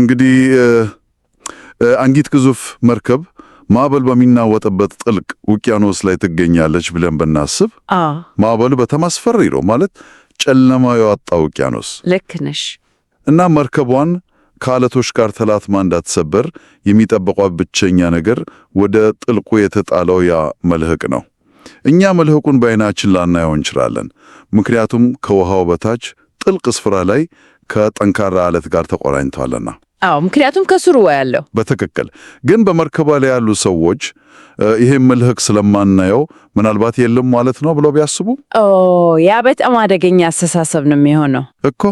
እንግዲህ አንዲት ግዙፍ መርከብ ማዕበል በሚናወጥበት ጥልቅ ውቅያኖስ ላይ ትገኛለች ብለን ብናስብ ማዕበሉ በጣም አስፈሪ ነው ማለት ጨለማ የዋጣ ውቅያኖስ። ልክ ነሽ። እና መርከቧን ከአለቶች ጋር ተላትማ እንዳትሰበር የሚጠብቋት ብቸኛ ነገር ወደ ጥልቁ የተጣለው ያ መልህቅ ነው። እኛ መልህቁን በዓይናችን ላናየው እንችላለን፣ ምክንያቱም ከውሃው በታች ጥልቅ ስፍራ ላይ ከጠንካራ አለት ጋር ተቆራኝቷልና። ምክንያቱም ከስሩ ያለው በትክክል ግን በመርከቧ ላይ ያሉ ሰዎች ይሄን መልህቅ ስለማናየው ምናልባት የለም ማለት ነው ብለው ቢያስቡ ያ በጣም አደገኛ አስተሳሰብ ነው የሚሆነው እኮ።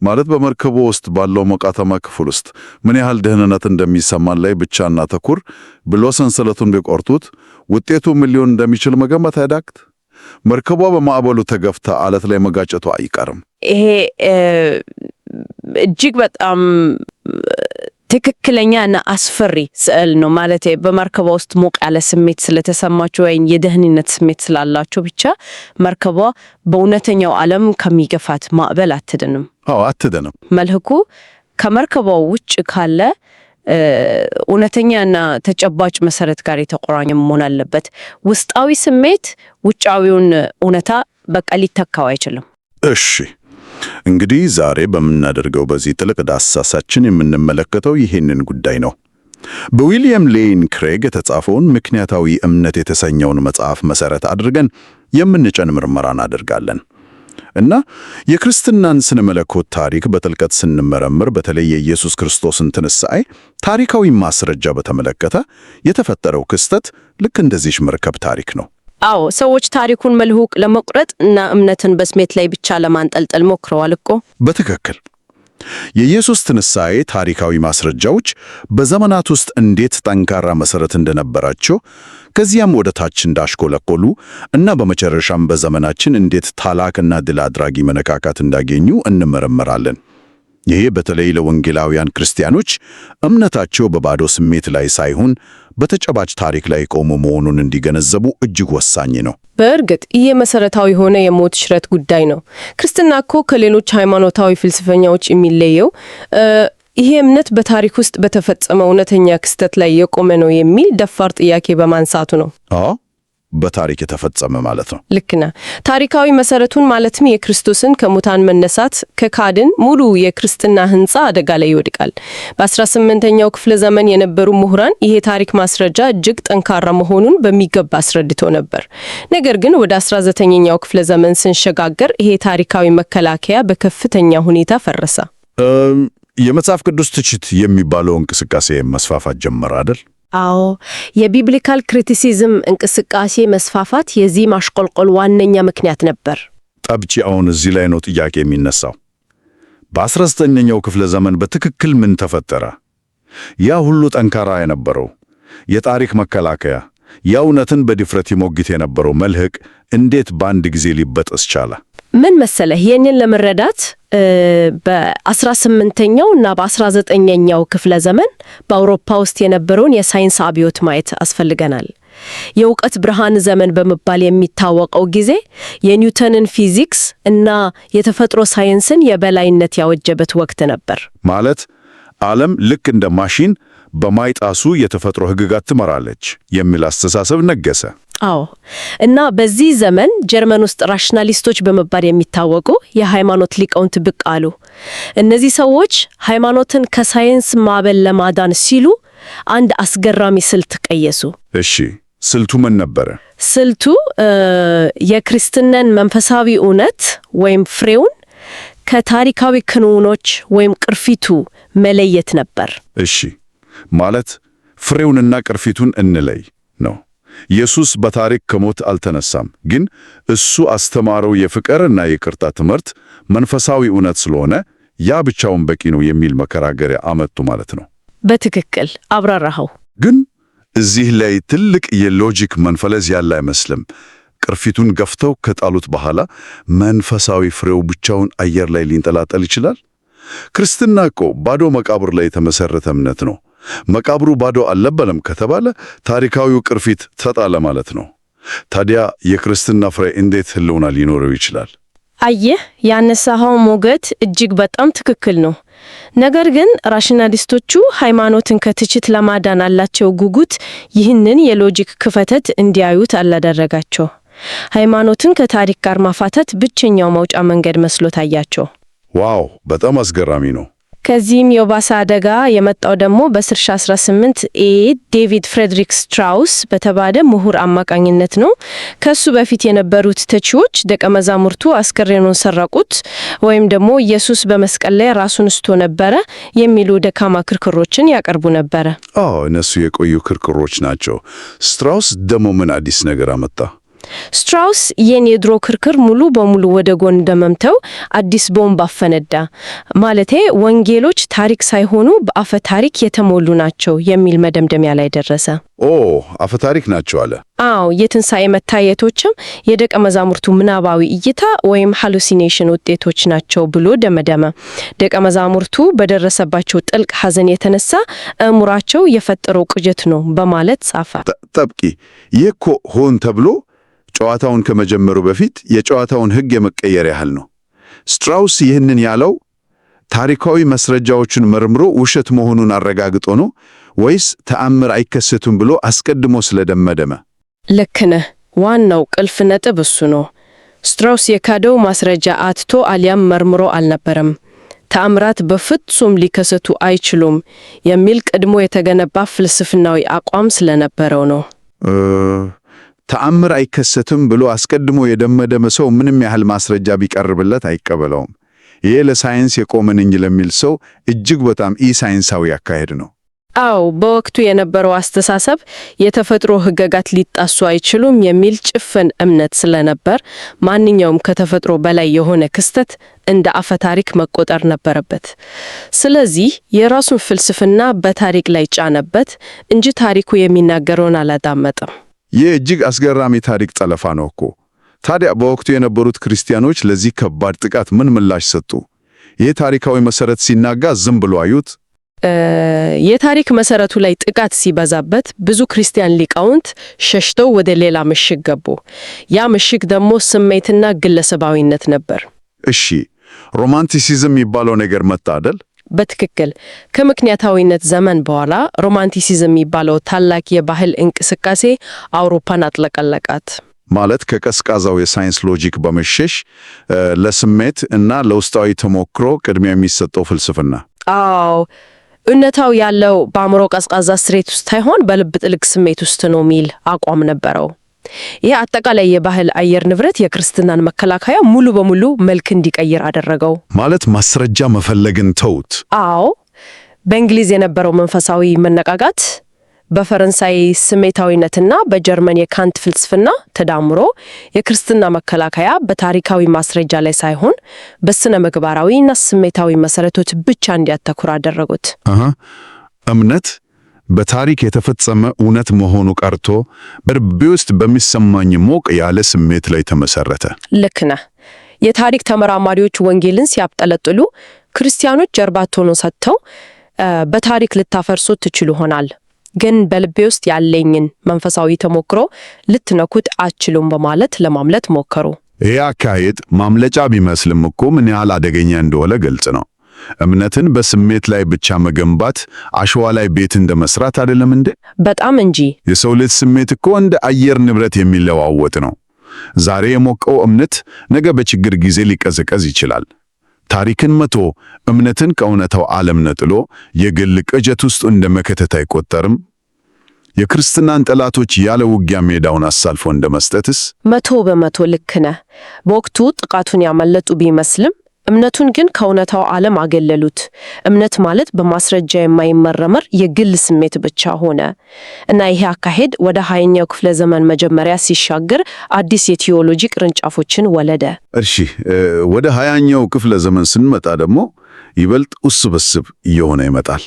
ማለት በመርከቡ ውስጥ ባለው ሞቃታማ ክፍል ውስጥ ምን ያህል ደህንነት እንደሚሰማን ላይ ብቻ እናተኩር ብሎ ሰንሰለቱን ቢቆርጡት ውጤቱ ምን ሊሆን እንደሚችል መገመት አያዳግት። መርከቧ በማዕበሉ ተገፍታ አለት ላይ መጋጨቷ አይቀርም። ይሄ እጅግ በጣም ትክክለኛ እና አስፈሪ ስዕል ነው። ማለት በመርከቧ ውስጥ ሞቅ ያለ ስሜት ስለተሰማቸው ወይም የደህንነት ስሜት ስላላቸው ብቻ መርከቧ በእውነተኛው ዓለም ከሚገፋት ማዕበል አትድንም። አትድንም። መልህቁ ከመርከቧ ውጭ ካለ እውነተኛና ተጨባጭ መሰረት ጋር የተቆራኘ መሆን አለበት። ውስጣዊ ስሜት ውጫዊውን እውነታ በቃ ሊተካው አይችልም። እሺ እንግዲህ ዛሬ በምናደርገው በዚህ ጥልቅ ዳሰሳችን የምንመለከተው ይህንን ጉዳይ ነው። በዊሊያም ሌን ክሬግ የተጻፈውን ምክንያታዊ እምነት የተሰኘውን መጽሐፍ መሰረት አድርገን የምንጨን ምርመራ እናደርጋለን እና የክርስትናን ስነ መለኮት ታሪክ በጥልቀት ስንመረምር በተለይ የኢየሱስ ክርስቶስን ትንሣኤ ታሪካዊ ማስረጃ በተመለከተ የተፈጠረው ክስተት ልክ እንደዚህ መርከብ ታሪክ ነው። ሰዎች ታሪኩን መልህቅ ለመቁረጥ እና እምነትን በስሜት ላይ ብቻ ለማንጠልጠል ሞክረዋል እኮ። በትክክል የኢየሱስ ትንሣኤ ታሪካዊ ማስረጃዎች በዘመናት ውስጥ እንዴት ጠንካራ መሰረት እንደነበራቸው ከዚያም ወደ ታች እንዳሽቆለቆሉ እና በመጨረሻም በዘመናችን እንዴት ታላቅና ድል አድራጊ መነካካት እንዳገኙ እንመረምራለን። ይሄ በተለይ ለወንጌላውያን ክርስቲያኖች እምነታቸው በባዶ ስሜት ላይ ሳይሆን በተጨባጭ ታሪክ ላይ ቆሞ መሆኑን እንዲገነዘቡ እጅግ ወሳኝ ነው። በእርግጥ ይህ መሰረታዊ የሆነ የሞት ሽረት ጉዳይ ነው። ክርስትና እኮ ከሌሎች ሃይማኖታዊ ፍልስፍናዎች የሚለየው ይሄ እምነት በታሪክ ውስጥ በተፈጸመ እውነተኛ ክስተት ላይ የቆመ ነው የሚል ደፋር ጥያቄ በማንሳቱ ነው። በታሪክ የተፈጸመ ማለት ነው። ልክ ነህ። ታሪካዊ መሰረቱን ማለትም የክርስቶስን ከሙታን መነሳት ከካድን ሙሉ የክርስትና ሕንጻ አደጋ ላይ ይወድቃል። በ18ኛው ክፍለ ዘመን የነበሩ ምሁራን ይሄ ታሪክ ማስረጃ እጅግ ጠንካራ መሆኑን በሚገባ አስረድተው ነበር። ነገር ግን ወደ 19ኛው ክፍለ ዘመን ስንሸጋገር ይሄ ታሪካዊ መከላከያ በከፍተኛ ሁኔታ ፈረሰ። የመጽሐፍ ቅዱስ ትችት የሚባለው እንቅስቃሴ መስፋፋት ጀመረ አይደል? የቢብሊካል ክሪቲሲዝም እንቅስቃሴ መስፋፋት የዚህ ማሽቆልቆል ዋነኛ ምክንያት ነበር። ጠብጪ አሁን እዚህ ላይ ነው ጥያቄ የሚነሳው። በ19ኛው ክፍለ ዘመን በትክክል ምን ተፈጠረ? ያ ሁሉ ጠንካራ የነበረው የታሪክ መከላከያ፣ የእውነትን በድፍረት ይሞግት የነበረው መልህቅ እንዴት በአንድ ጊዜ ሊበጠስ ቻለ? ምን መሰለህ፣ ይህንን ለመረዳት በ18ኛው እና በ19ኛው ክፍለ ዘመን በአውሮፓ ውስጥ የነበረውን የሳይንስ አብዮት ማየት አስፈልገናል። የእውቀት ብርሃን ዘመን በመባል የሚታወቀው ጊዜ የኒውተንን ፊዚክስ እና የተፈጥሮ ሳይንስን የበላይነት ያወጀበት ወቅት ነበር። ማለት ዓለም ልክ እንደ ማሽን በማይጣሱ የተፈጥሮ ሕግጋት ትመራለች የሚል አስተሳሰብ ነገሰ። እና በዚህ ዘመን ጀርመን ውስጥ ራሽናሊስቶች በመባል የሚታወቁ የሃይማኖት ሊቃውንት ብቅ አሉ። እነዚህ ሰዎች ሃይማኖትን ከሳይንስ ማዕበል ለማዳን ሲሉ አንድ አስገራሚ ስልት ቀየሱ። እሺ፣ ስልቱ ምን ነበረ? ስልቱ የክርስትናን መንፈሳዊ እውነት ወይም ፍሬውን ከታሪካዊ ክንውኖች ወይም ቅርፊቱ መለየት ነበር። እሺ፣ ማለት ፍሬውንና ቅርፊቱን እንለይ ነው። ኢየሱስ በታሪክ ከሞት አልተነሳም፣ ግን እሱ አስተማረው የፍቅርና የይቅርታ ትምህርት መንፈሳዊ እውነት ስለሆነ ያ ብቻውን በቂ ነው የሚል መከራከሪያ አመጡ ማለት ነው። በትክክል አብራራኸው። ግን እዚህ ላይ ትልቅ የሎጂክ መንፈለዝ ያለ አይመስልም። ቅርፊቱን ገፍተው ከጣሉት በኋላ መንፈሳዊ ፍሬው ብቻውን አየር ላይ ሊንጠላጠል ይችላል? ክርስትና እኮ ባዶ መቃብር ላይ የተመሰረተ እምነት ነው። መቃብሩ ባዶ አልነበረም ከተባለ ታሪካዊው ቅርፊት ተጣለ ማለት ነው። ታዲያ የክርስትና ፍሬ እንዴት ህልውና ሊኖረው ይችላል? አየህ፣ ያነሳኸው ሞገድ እጅግ በጣም ትክክል ነው። ነገር ግን ራሽናሊስቶቹ ሃይማኖትን ከትችት ለማዳን ያላቸው ጉጉት ይህንን የሎጂክ ክፍተት እንዲያዩት አላደረጋቸው። ሃይማኖትን ከታሪክ ጋር ማፋተት ብቸኛው መውጫ መንገድ መስሎ ታያቸው። ዋው! በጣም አስገራሚ ነው። ከዚህም የባሰ አደጋ የመጣው ደግሞ በ1918 ዴቪድ ፍሬድሪክ ስትራውስ በተባለ ምሁር አማካኝነት ነው። ከሱ በፊት የነበሩት ተቺዎች ደቀ መዛሙርቱ አስከሬኑን ሰረቁት ወይም ደግሞ ኢየሱስ በመስቀል ላይ ራሱን ስቶ ነበረ የሚሉ ደካማ ክርክሮችን ያቀርቡ ነበረ። እነሱ የቆዩ ክርክሮች ናቸው። ስትራውስ ደግሞ ምን አዲስ ነገር አመጣ? ስትራውስ ይህን የድሮ ክርክር ሙሉ በሙሉ ወደ ጎን እንደመምተው አዲስ ቦምብ አፈነዳ። ማለቴ ወንጌሎች ታሪክ ሳይሆኑ በአፈ ታሪክ የተሞሉ ናቸው የሚል መደምደሚያ ላይ ደረሰ። አፈ ታሪክ ናቸው አለ። የትንሣኤ መታየቶችም የደቀ መዛሙርቱ ምናባዊ እይታ ወይም ሃሉሲኔሽን ውጤቶች ናቸው ብሎ ደመደመ። ደቀ መዛሙርቱ በደረሰባቸው ጥልቅ ሐዘን የተነሳ አእምሯቸው የፈጠረው ቅዠት ነው በማለት ጻፈ። ጠብቂ፣ ይህ እኮ ሆን ተብሎ ጨዋታውን ከመጀመሩ በፊት የጨዋታውን ሕግ የመቀየር ያህል ነው። ስትራውስ ይህንን ያለው ታሪካዊ መስረጃዎችን መርምሮ ውሸት መሆኑን አረጋግጦ ነው ወይስ ተአምር አይከሰቱም ብሎ አስቀድሞ ስለደመደመ? ልክ ነህ። ዋናው ቁልፍ ነጥብ እሱ ነው። ስትራውስ የካደው ማስረጃ አጥቶ አሊያም መርምሮ አልነበረም። ተአምራት በፍጹም ሊከሰቱ አይችሉም የሚል ቀድሞ የተገነባ ፍልስፍናዊ አቋም ስለነበረው ነው። ተአምር አይከሰትም ብሎ አስቀድሞ የደመደመ ሰው ምንም ያህል ማስረጃ ቢቀርብለት አይቀበለውም። ይሄ ለሳይንስ የቆመን እንጂ ለሚል ሰው እጅግ በጣም ኢሳይንሳዊ አካሄድ ነው። በወቅቱ የነበረው አስተሳሰብ የተፈጥሮ ሕግጋት ሊጣሱ አይችሉም የሚል ጭፍን እምነት ስለነበር ማንኛውም ከተፈጥሮ በላይ የሆነ ክስተት እንደ አፈ ታሪክ መቆጠር ነበረበት። ስለዚህ የራሱን ፍልስፍና በታሪክ ላይ ጫነበት እንጂ ታሪኩ የሚናገረውን አላዳመጠም። ይህ እጅግ አስገራሚ ታሪክ ጠለፋ ነው እኮ። ታዲያ በወቅቱ የነበሩት ክርስቲያኖች ለዚህ ከባድ ጥቃት ምን ምላሽ ሰጡ? ይህ ታሪካዊ መሰረት ሲናጋ ዝም ብሎ አዩት? የታሪክ መሰረቱ ላይ ጥቃት ሲበዛበት ብዙ ክርስቲያን ሊቃውንት ሸሽተው ወደ ሌላ ምሽግ ገቡ። ያ ምሽግ ደግሞ ስሜትና ግለሰባዊነት ነበር። እሺ፣ ሮማንቲሲዝም የሚባለው ነገር መጣ አይደል? በትክክል። ከምክንያታዊነት ዘመን በኋላ ሮማንቲሲዝም የሚባለው ታላቅ የባህል እንቅስቃሴ አውሮፓን አጥለቀለቃት። ማለት ከቀዝቃዛው የሳይንስ ሎጂክ በመሸሽ ለስሜት እና ለውስጣዊ ተሞክሮ ቅድሚያ የሚሰጠው ፍልስፍና። እውነታው ያለው በአእምሮ ቀዝቃዛ ስሬት ውስጥ ሳይሆን በልብ ጥልቅ ስሜት ውስጥ ነው የሚል አቋም ነበረው። ይህ አጠቃላይ የባህል አየር ንብረት የክርስትናን መከላከያ ሙሉ በሙሉ መልክ እንዲቀይር አደረገው። ማለት ማስረጃ መፈለግን ተውት። በእንግሊዝ የነበረው መንፈሳዊ መነቃቃት በፈረንሳይ ስሜታዊነትና በጀርመን የካንት ፍልስፍና ተዳምሮ የክርስትና መከላከያ በታሪካዊ ማስረጃ ላይ ሳይሆን በስነ ምግባራዊና ስሜታዊ መሰረቶች ብቻ እንዲያተኩር አደረጉት። እምነት በታሪክ የተፈጸመ እውነት መሆኑ ቀርቶ በልቤ ውስጥ በሚሰማኝ ሞቅ ያለ ስሜት ላይ ተመሰረተ። ልክ ነህ። የታሪክ ተመራማሪዎች ወንጌልን ሲያብጠለጥሉ ክርስቲያኖች ጀርባቸውን ሰጥተው በታሪክ ልታፈርሱት ትችሉ ይሆናል፣ ግን በልቤ ውስጥ ያለኝን መንፈሳዊ ተሞክሮ ልትነኩት አትችሉም በማለት ለማምለጥ ሞከሩ። ይህ አካሄድ ማምለጫ ቢመስልም እኮ ምን ያህል አደገኛ እንደሆነ ግልጽ ነው። እምነትን በስሜት ላይ ብቻ መገንባት አሸዋ ላይ ቤት እንደመስራት አይደለም እንዴ? በጣም እንጂ። የሰው ልጅ ስሜት እኮ እንደ አየር ንብረት የሚለዋወጥ ነው። ዛሬ የሞቀው እምነት ነገ በችግር ጊዜ ሊቀዘቀዝ ይችላል። ታሪክን መቶ እምነትን ከእውነታው ዓለም ነጥሎ የግል ቅዠት ውስጥ እንደ መከተት አይቆጠርም። የክርስትናን ጠላቶች ያለ ውጊያ ሜዳውን አሳልፎ እንደ መስጠትስ? 100% ልክ ነህ። በወቅቱ ጥቃቱን ያመለጡ ቢመስልም እምነቱን ግን ከእውነታው ዓለም አገለሉት። እምነት ማለት በማስረጃ የማይመረመር የግል ስሜት ብቻ ሆነ እና ይሄ አካሄድ ወደ 20ኛው ክፍለ ዘመን መጀመሪያ ሲሻገር አዲስ የቴዎሎጂ ቅርንጫፎችን ወለደ። እሺ፣ ወደ 20ኛው ክፍለ ዘመን ስንመጣ ደግሞ ይበልጥ ውስብስብ እየሆነ ይመጣል።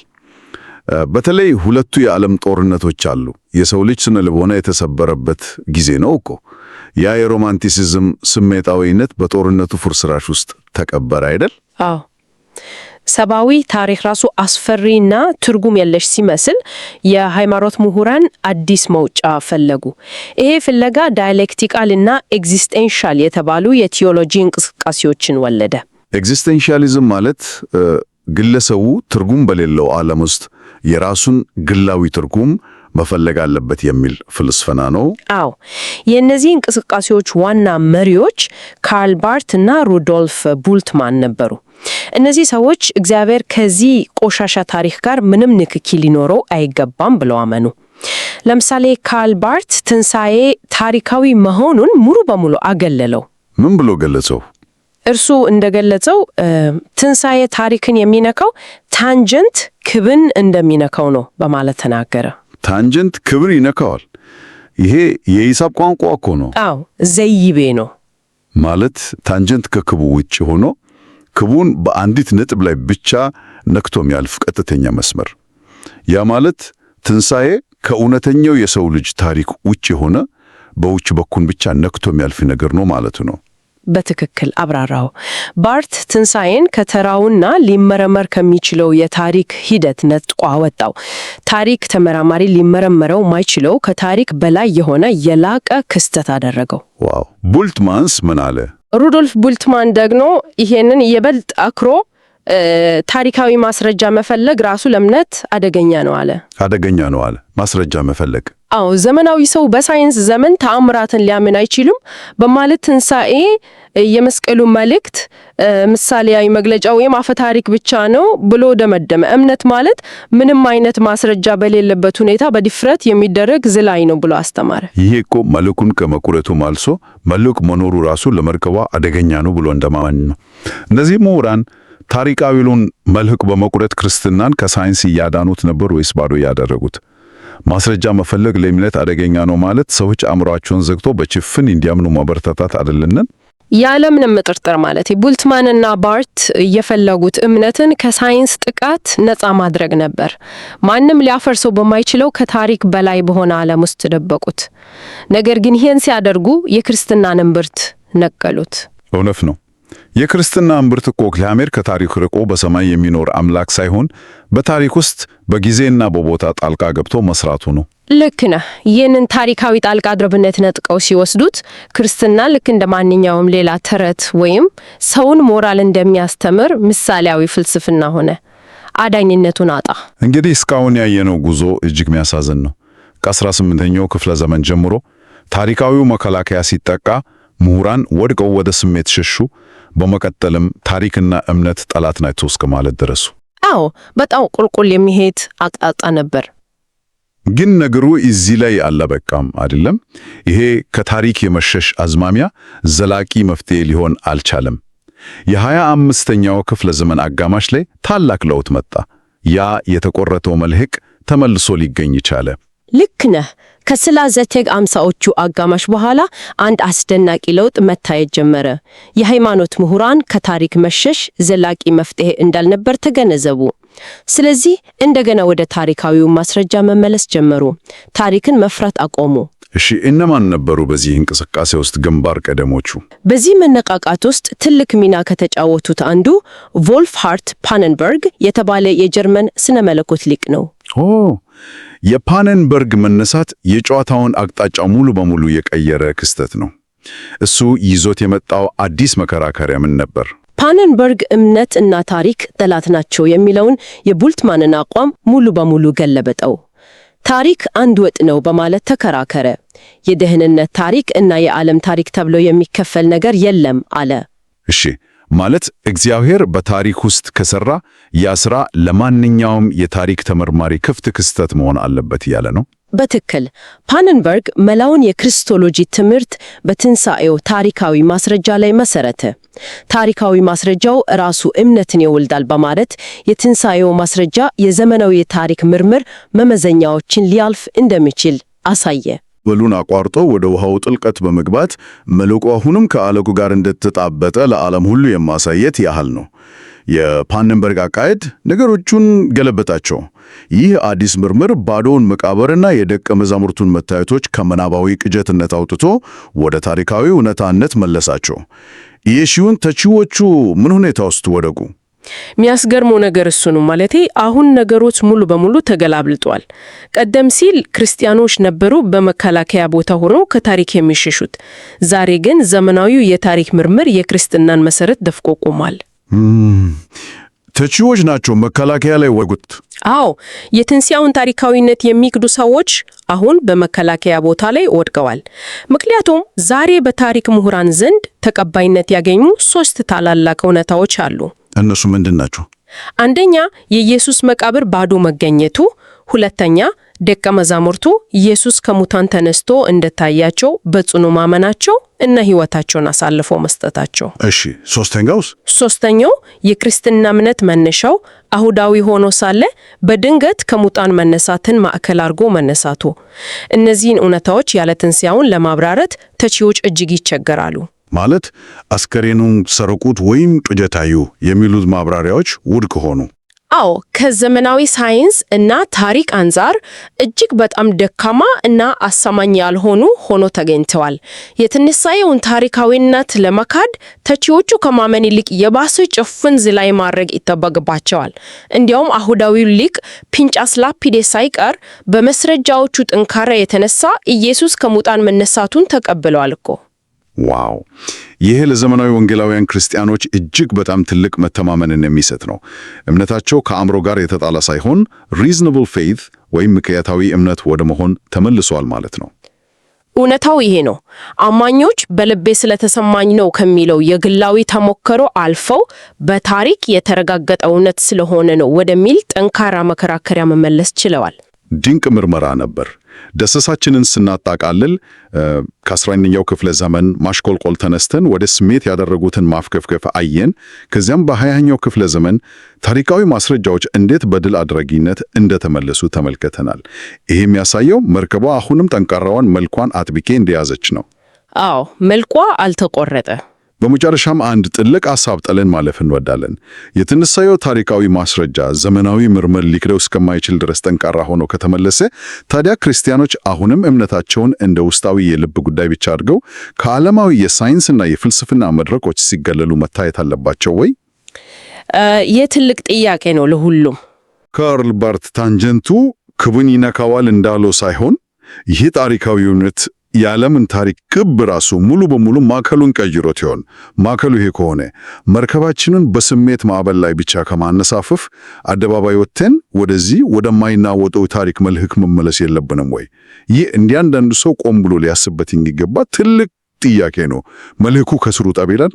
በተለይ ሁለቱ የዓለም ጦርነቶች አሉ። የሰው ልጅ ስነ ልቦና የተሰበረበት ጊዜ ነው እኮ። ያ የሮማንቲሲዝም ስሜታዊነት በጦርነቱ ፍርስራሽ ውስጥ ተቀበረ አይደል? ሰብአዊ ታሪክ ራሱ አስፈሪና ትርጉም የለሽ ሲመስል የሃይማኖት ምሁራን አዲስ መውጫ ፈለጉ። ይሄ ፍለጋ ዳያሌክቲካልና ኤግዚስቴንሻል የተባሉ የቲዮሎጂ እንቅስቃሴዎችን ወለደ። ኤግዚስቴንሻሊዝም ማለት ግለሰቡ ትርጉም በሌለው ዓለም ውስጥ የራሱን ግላዊ ትርጉም መፈለግ አለበት የሚል ፍልስፍና ነው። አዎ፣ የእነዚህ እንቅስቃሴዎች ዋና መሪዎች ካርል ባርት እና ሩዶልፍ ቡልትማን ነበሩ። እነዚህ ሰዎች እግዚአብሔር ከዚህ ቆሻሻ ታሪክ ጋር ምንም ንክኪ ሊኖረው አይገባም ብለው አመኑ። ለምሳሌ ካርል ባርት ትንሣኤ ታሪካዊ መሆኑን ሙሉ በሙሉ አገለለው። ምን ብሎ ገለጸው? እርሱ እንደገለጸው ትንሣኤ ታሪክን የሚነካው ታንጀንት ክብን እንደሚነካው ነው በማለት ተናገረ። ታንጀንት ክብን ይነካዋል? ይሄ የሂሳብ ቋንቋ እኮ ነው። አዎ፣ ዘይቤ ነው ማለት ታንጀንት ከክቡ ውጭ ሆኖ ክቡን በአንዲት ነጥብ ላይ ብቻ ነክቶ የሚያልፍ ቀጥተኛ መስመር። ያ ማለት ትንሣኤ ከእውነተኛው የሰው ልጅ ታሪክ ውጭ የሆነ በውጭ በኩል ብቻ ነክቶ የሚያልፍ ነገር ነው ማለቱ ነው። በትክክል አብራራው። ባርት ትንሣኤን ከተራውና ሊመረመር ከሚችለው የታሪክ ሂደት ነጥቆ አወጣው። ታሪክ ተመራማሪ ሊመረመረው ማይችለው ከታሪክ በላይ የሆነ የላቀ ክስተት አደረገው። ዋው! ቡልትማንስ ምን አለ? ሩዶልፍ ቡልትማን ደግሞ ይሄንን የበልጥ አክሮ ታሪካዊ ማስረጃ መፈለግ ራሱ ለእምነት አደገኛ ነው አለ። አደገኛ ነው አለ ማስረጃ መፈለግ? አዎ፣ ዘመናዊ ሰው በሳይንስ ዘመን ተአምራትን ሊያምን አይችልም በማለት ትንሣኤ የመስቀሉ መልእክት ምሳሌያዊ መግለጫ ወይም አፈ ታሪክ ብቻ ነው ብሎ ደመደመ። እምነት ማለት ምንም አይነት ማስረጃ በሌለበት ሁኔታ በድፍረት የሚደረግ ዝላይ ነው ብሎ አስተማረ። ይሄ እኮ መልኩን ከመቁረቱ ማልሶ መልክ መኖሩ ራሱ ለመርከቧ አደገኛ ነው ብሎ እንደማመን ነው። እነዚህ ምሁራን ታሪካዊውን መልህቅ በመቁረጥ ክርስትናን ከሳይንስ እያዳኑት ነበር ወይስ ባዶ ያደረጉት? ማስረጃ መፈለግ ለእምነት አደገኛ ነው ማለት ሰዎች አእምሯቸውን ዘግቶ በጭፍን እንዲያምኑ ማበረታታት አይደለንን? ያለምንም ጥርጥር ማለት ቡልትማንና ባርት የፈለጉት እምነትን ከሳይንስ ጥቃት ነፃ ማድረግ ነበር። ማንም ሊያፈርሰው በማይችለው ከታሪክ በላይ በሆነ ዓለም ውስጥ ደበቁት። ነገር ግን ይህን ሲያደርጉ የክርስትናን እምብርት ነቀሉት። እውነት ነው። የክርስትና እምብርት እኮ እግዚአብሔር ከታሪክ ርቆ በሰማይ የሚኖር አምላክ ሳይሆን በታሪክ ውስጥ በጊዜና በቦታ ጣልቃ ገብቶ መስራቱ ነው። ልክ ነህ። ይህንን ታሪካዊ ጣልቃ ገብነት ነጥቀው ሲወስዱት ክርስትና ልክ እንደ ማንኛውም ሌላ ተረት ወይም ሰውን ሞራል እንደሚያስተምር ምሳሌያዊ ፍልስፍና ሆነ። አዳኝነቱን አጣ። እንግዲህ እስካሁን ያየነው ጉዞ እጅግ የሚያሳዝን ነው። ከ18ኛው ክፍለ ዘመን ጀምሮ ታሪካዊው መከላከያ ሲጠቃ ምሁራን ወድቀው ወደ ስሜት ሸሹ። በመቀጠልም ታሪክና እምነት ጠላት ናቸው እስከ ማለት ደረሱ። አዎ፣ በጣም ቁልቁል የሚሄድ አቅጣጫ ነበር። ግን ነገሩ እዚህ ላይ አላበቃም አይደለም። ይሄ ከታሪክ የመሸሽ አዝማሚያ ዘላቂ መፍትሄ ሊሆን አልቻለም። የ25ኛው ክፍለ ዘመን አጋማሽ ላይ ታላቅ ለውጥ መጣ። ያ የተቆረጠው መልህቅ ተመልሶ ሊገኝ ቻለ። ልክ ነህ። ከ1950ዎቹ አጋማሽ በኋላ አንድ አስደናቂ ለውጥ መታየት ጀመረ። የሃይማኖት ምሁራን ከታሪክ መሸሽ ዘላቂ መፍትሄ እንዳልነበር ተገነዘቡ። ስለዚህ እንደገና ወደ ታሪካዊው ማስረጃ መመለስ ጀመሩ። ታሪክን መፍራት አቆሙ። እሺ፣ እነማን ነበሩ በዚህ እንቅስቃሴ ውስጥ ግንባር ቀደሞቹ? በዚህ መነቃቃት ውስጥ ትልቅ ሚና ከተጫወቱት አንዱ ቮልፍሃርት ፓነንበርግ የተባለ የጀርመን ስነ መለኮት ሊቅ ነው። የፓነንበርግ መነሳት የጨዋታውን አቅጣጫ ሙሉ በሙሉ የቀየረ ክስተት ነው። እሱ ይዞት የመጣው አዲስ መከራከሪያ ምን ነበር? ፓነንበርግ እምነት እና ታሪክ ጠላት ናቸው የሚለውን የቡልትማንን አቋም ሙሉ በሙሉ ገለበጠው። ታሪክ አንድ ወጥ ነው በማለት ተከራከረ። የደህንነት ታሪክ እና የዓለም ታሪክ ተብሎ የሚከፈል ነገር የለም አለ። እሺ፣ ማለት እግዚአብሔር በታሪክ ውስጥ ከሰራ ያ ሥራ ለማንኛውም የታሪክ ተመርማሪ ክፍት ክስተት መሆን አለበት እያለ ነው። በትክክል። ፓነንበርግ መላውን የክርስቶሎጂ ትምህርት በትንሣኤው ታሪካዊ ማስረጃ ላይ መሰረተ። ታሪካዊ ማስረጃው ራሱ እምነትን ይወልዳል በማለት የትንሣኤው ማስረጃ የዘመናዊ የታሪክ ምርምር መመዘኛዎችን ሊያልፍ እንደሚችል አሳየ። በሉን አቋርጦ ወደ ውሃው ጥልቀት በመግባት መልሕቁ አሁንም ከአለቁ ጋር እንደተጣበጠ ለዓለም ሁሉ የማሳየት ያህል ነው። የፓነንበርግ አካሄድ ነገሮቹን ገለበጣቸው። ይህ አዲስ ምርምር ባዶውን መቃብርና የደቀ መዛሙርቱን መታየቶች ከምናባዊ ቅዠትነት አውጥቶ ወደ ታሪካዊ እውነታነት መለሳቸው። የሺውን ተቺዎቹ ምን ሁኔታ ውስጥ ወደቁ? የሚያስገርመው ነገር እሱ ነው። ማለቴ አሁን ነገሮች ሙሉ በሙሉ ተገላብልጧል። ቀደም ሲል ክርስቲያኖች ነበሩ በመከላከያ ቦታ ሆነው ከታሪክ የሚሸሹት። ዛሬ ግን ዘመናዊው የታሪክ ምርምር የክርስትናን መሰረት ደፍቆ ቆሟል። ተቺዎች ናቸው መከላከያ ላይ ወጉት። አዎ፣ የትንሣኤውን ታሪካዊነት የሚክዱ ሰዎች አሁን በመከላከያ ቦታ ላይ ወድቀዋል። ምክንያቱም ዛሬ በታሪክ ምሁራን ዘንድ ተቀባይነት ያገኙ 3 ታላላቅ እውነታዎች አሉ። እነሱ ምንድን ናቸው? አንደኛ፣ የኢየሱስ መቃብር ባዶ መገኘቱ። ሁለተኛ፣ ደቀ መዛሙርቱ ኢየሱስ ከሙታን ተነስቶ እንደታያቸው በጽኑ ማመናቸው እና ሕይወታቸውን አሳልፈው መስጠታቸው። እሺ፣ ሶስተኛውስ? ሶስተኛው የክርስትና እምነት መነሻው አይሁዳዊ ሆኖ ሳለ በድንገት ከሙታን መነሳትን ማዕከል አድርጎ መነሳቱ። እነዚህን እውነታዎች ያለ ትንሣኤውን ለማብራራት ተቺዎች እጅግ ይቸገራሉ። ማለት አስከሬኑን ሰረቁት ወይም ቅዠታዩ የሚሉት ማብራሪያዎች ውድቅ ሆኑ። አዎ፣ ከዘመናዊ ሳይንስ እና ታሪክ አንጻር እጅግ በጣም ደካማ እና አሳማኝ ያልሆኑ ሆኖ ተገኝተዋል። የትንሣኤውን ታሪካዊነት ለመካድ ተቺዎቹ ከማመን ይልቅ የባሰ ጭፍን ዝላይ ማድረግ ይጠበቅባቸዋል። እንዲያውም አይሁዳዊው ሊቅ ፒንጫስ ላፒዴስ ሳይቀር በመስረጃዎቹ ጥንካሬ የተነሳ ኢየሱስ ከሙታን መነሳቱን ተቀብለዋል እኮ። ዋው! ይህ ለዘመናዊ ወንጌላውያን ክርስቲያኖች እጅግ በጣም ትልቅ መተማመንን የሚሰጥ ነው። እምነታቸው ከአእምሮ ጋር የተጣለ ሳይሆን reasonable faith ወይም ምክንያታዊ እምነት ወደ መሆን ተመልሷል ማለት ነው። እውነታው ይሄ ነው። አማኞች በልቤ ስለተሰማኝ ነው ከሚለው የግላዊ ተሞክሮ አልፈው በታሪክ የተረጋገጠ እውነት ስለሆነ ነው ወደሚል ጠንካራ መከራከሪያ መመለስ ችለዋል። ድንቅ ምርመራ ነበር። ደሰሳችንን ስናጣቃልል ከ11ኛው ክፍለ ዘመን ማሽቆልቆል ተነስተን ወደ ስሜት ያደረጉትን ማፍከፍከፍ አየን። ከዚያም በ20ኛው ክፍለ ዘመን ታሪካዊ ማስረጃዎች እንዴት በድል አድራጊነት እንደተመለሱ ተመልክተናል። ይህ የሚያሳየው መርከቧ አሁንም ጠንካራዋን መልኳን አጥብቄ እንደያዘች ነው። አዎ፣ መልኳ አልተቆረጠ። በመጨረሻም አንድ ጥልቅ ሐሳብ ጥለን ማለፍ እንወዳለን። የትንሣኤው ታሪካዊ ማስረጃ ዘመናዊ ምርምር ሊክደው እስከማይችል ድረስ ጠንካራ ሆኖ ከተመለሰ ታዲያ ክርስቲያኖች አሁንም እምነታቸውን እንደ ውስጣዊ የልብ ጉዳይ ብቻ አድርገው ከዓለማዊ የሳይንስና የፍልስፍና መድረኮች ሲገለሉ መታየት አለባቸው ወይ? ይህ ትልቅ ጥያቄ ነው ለሁሉም። ካርል ባርት ታንጀንቱ ክቡን ይነካዋል እንዳለው ሳይሆን ይህ ታሪካዊ እውነት የዓለምን ታሪክ ክብ ራሱ ሙሉ በሙሉ ማዕከሉን ቀይሮት ይሆን? ማዕከሉ ይሄ ከሆነ መርከባችንን በስሜት ማዕበል ላይ ብቻ ከማነሳፈፍ አደባባይ ወጥተን ወደዚህ ወደማይናወጠው ታሪክ መልህቅ መመለስ የለብንም ወይ? ይህ እንዲያንዳንዱ ሰው ቆም ብሎ ሊያስብበት የሚገባ ትልቅ ጥያቄ ነው። መልህቁ ከስሩ ጠብ ይላል።